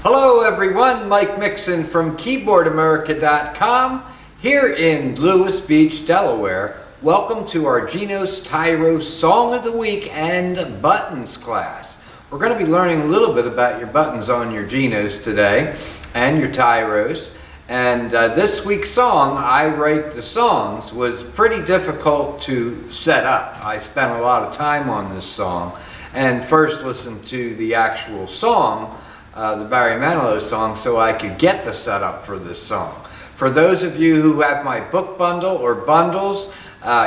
Hello everyone, Mike Mixon from Keyboardamerica.com here in Lewis Beach, Delaware. Welcome to our Genos Tyros Song of the Week and Buttons class. We're going to be learning a little bit about your buttons on your Genos today and your Tyros. And this week's song, I Write the Songs, was pretty difficult to set up. I spent a lot of time on this song and first listened to the actual song, the Barry Manilow song, so I could get the setup for this song. For those of you who have my book bundle or bundles,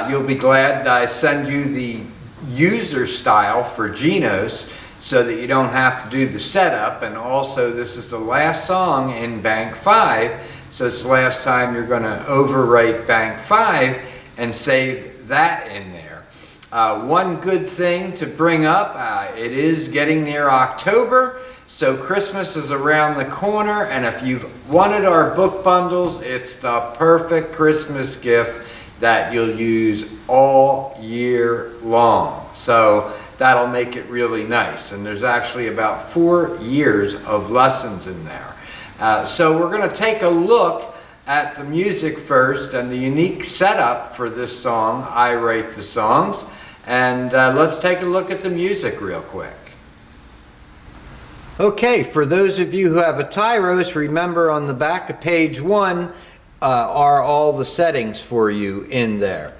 you'll be glad that I send you the user style for Genos so that you don't have to do the setup. And also, this is the last song in Bank 5, so it's the last time you're going to overwrite Bank 5 and save that in there. One good thing to bring up, it is getting near October, so Christmas is around the corner, and if you've wanted our book bundles, it's the perfect Christmas gift that you'll use all year long. So that'll make it really nice, and there's actually about 4 years of lessons in there. So we're going to take a look at the music first and the unique setup for this song, I Write the Songs, and let's take a look at the music real quick. Okay, for those of you who have a Tyros, remember on the back of page 1 are all the settings for you in there.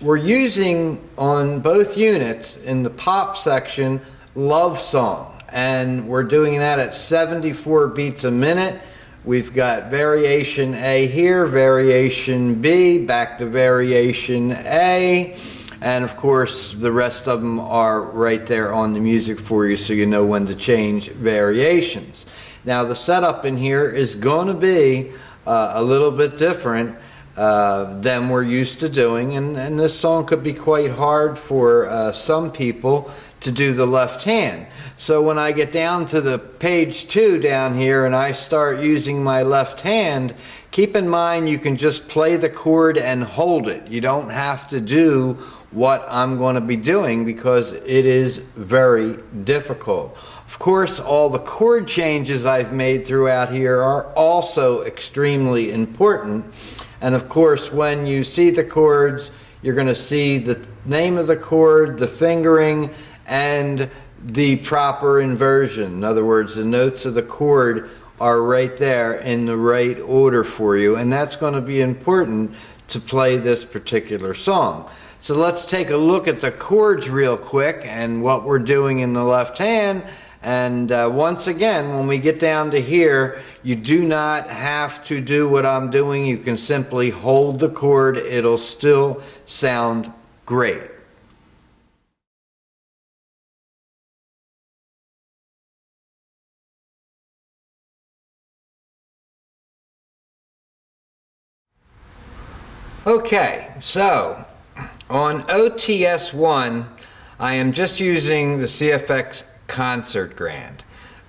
We're using on both units in the pop section Love Song, and we're doing that at 74 beats a minute. We've got variation A here, variation B, back to variation A, and of course the rest of them are right there on the music for you so you know when to change variations. Now the setup in here is going to be a little bit different than we're used to doing, and this song could be quite hard for some people to do the left hand. So when I get down to the page 2 down here and I start using my left hand, keep in mind you can just play the chord and hold it. You don't have to do what I'm going to be doing because it is very difficult. Of course, all the chord changes I've made throughout here are also extremely important. And of course, when you see the chords, you're going to see the name of the chord, the fingering, and the proper inversion. In other words, the notes of the chord are right there in the right order for you, and that's going to be important to play this particular song. So let's take a look at the chords real quick and what we're doing in the left hand. And once again, when we get down to here, you do not have to do what I'm doing. You can simply hold the chord. It'll still sound great. Okay, so on OTS 1, I am just using the CFX Concert Grand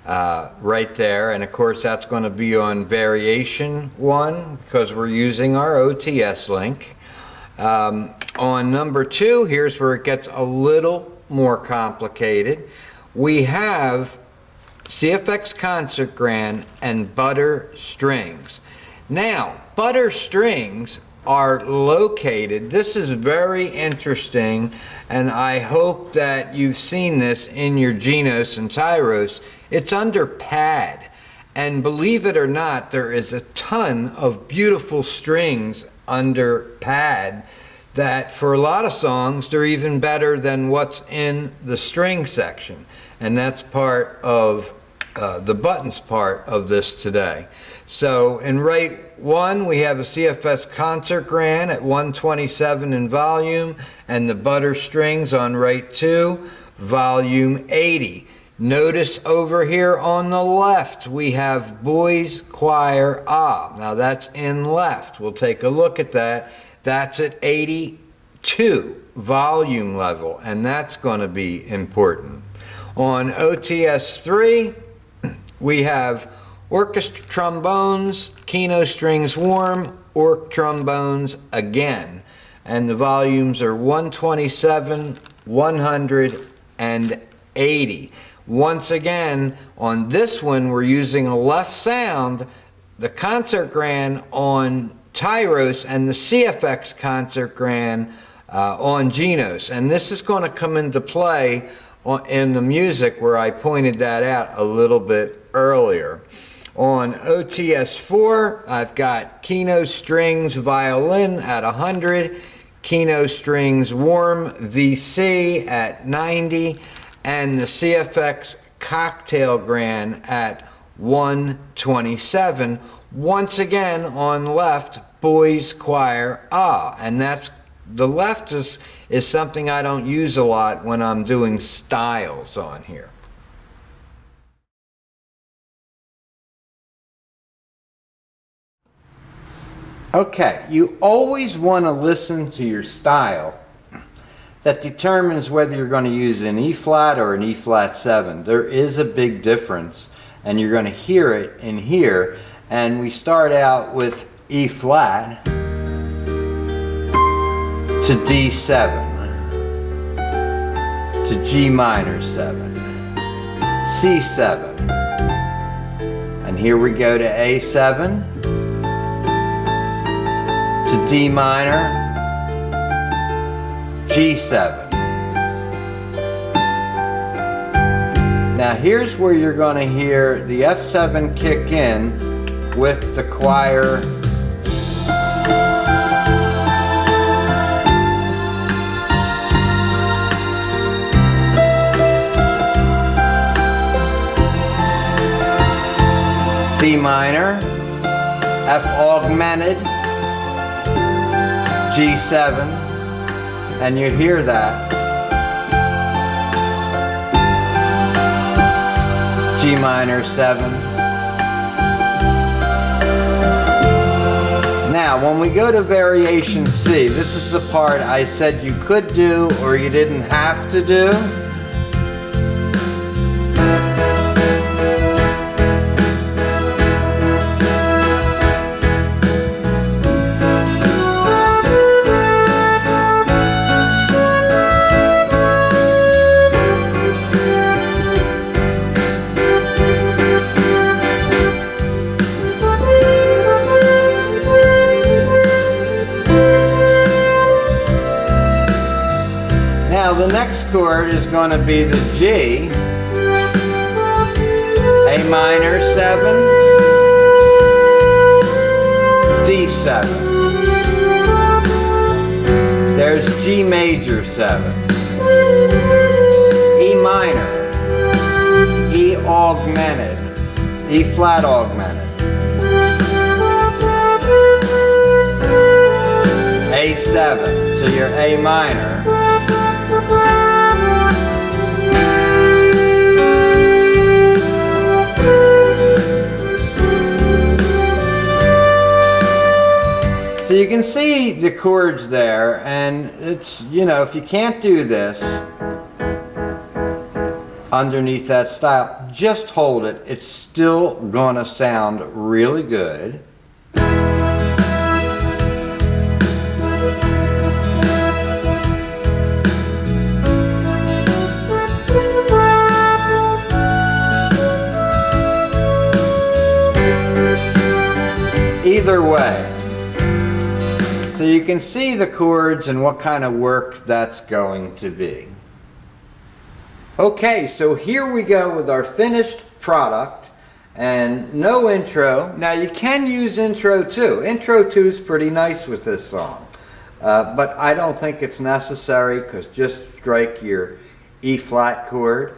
right there, and of course that's going to be on variation 1 because we're using our OTS link. On number 2, here's where it gets a little more complicated. We have CFX Concert Grand and Butter Strings. Now, Butter Strings are located, this is very interesting, and I hope that you've seen this in your Genos and Tyros. It's under pad, and believe it or not, there is a ton of beautiful strings under pad that for a lot of songs they're even better than what's in the string section, and that's part of the buttons part of this today. So in rate 1 we have a CFS Concert Grand at 127 in volume, and the Butter Strings on rate 2, volume 80. Notice over here on the left we have Boys Choir Ah. Now that's in left. We'll take a look at that. That's at 82 volume level, and that's going to be important. On OTS 3 we have orchestra trombones, Keynote strings warm, orc trombones again. And the volumes are 127, 100, and 80. Once again, on this one, we're using a left sound, the concert grand on Tyros and the CFX concert grand on Genos. And this is going to come into play in the music where I pointed that out a little bit earlier. On OTS4, I've got Keynos Strings Violin at 100, Keynos Strings Warm VC at 90, and the CFX Cocktail Grand at 127. Once again, on left, Boys Choir Ah, and that's the left is something I don't use a lot when I'm doing styles on here. Okay, you always want to listen to your style. That determines whether you're going to use an E flat or an E flat 7. There is a big difference, and you're going to hear it in here. And we start out with E flat to D7, to G minor 7, C7, and here we go to A7, to D minor, G7. Now here's where you're going to hear the F7 kick in with the choir. B minor, F augmented, G7, and you hear that. G minor 7. Now, when we go to variation C, this is the part I said you could do or you didn't have to do. The next chord is going to be the G, A minor 7, D7. There's G major 7, E minor, E augmented, E flat augmented, A7 to your A minor, so you can see the chords there, and it's, you know, if you can't do this underneath that style, just hold it. It's still gonna sound really good. Either way. So you can see the chords and what kind of work that's going to be. Okay, so here we go with our finished product and no intro. Now you can use intro too. Intro 2 is pretty nice with this song, but I don't think it's necessary because just strike your E flat chord.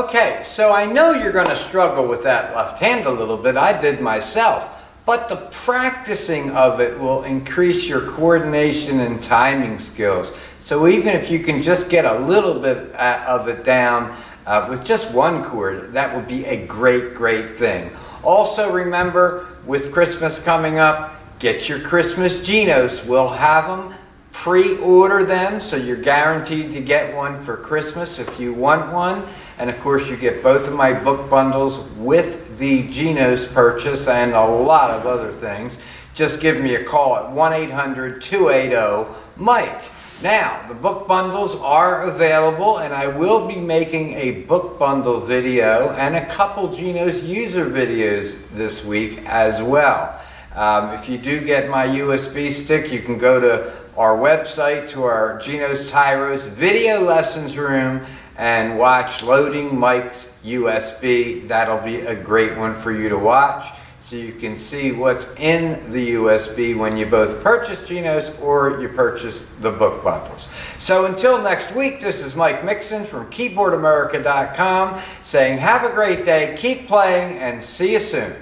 Okay, so I know you're going to struggle with that left hand a little bit. I did myself. But the practicing of it will increase your coordination and timing skills. So even if you can just get a little bit of it down with just one chord, that would be a great, great thing. Also remember, with Christmas coming up, get your Christmas Genos. We'll have them. Pre-order them, so you're guaranteed to get one for Christmas if you want one. And of course, you get both of my book bundles with the Genos purchase and a lot of other things. Just give me a call at 1-800-280-MIKE. Now, the book bundles are available, and I will be making a book bundle video and a couple Genos user videos this week as well. If you do get my USB stick, you can go to our website, to our Genos Tyros video lessons room, and watch Loading Mike's USB. That'll be a great one for you to watch, so you can see what's in the USB when you both purchase Genos or you purchase the book bundles. So until next week, this is Mike Mixon from Keyboardamerica.com saying have a great day, keep playing, and see you soon.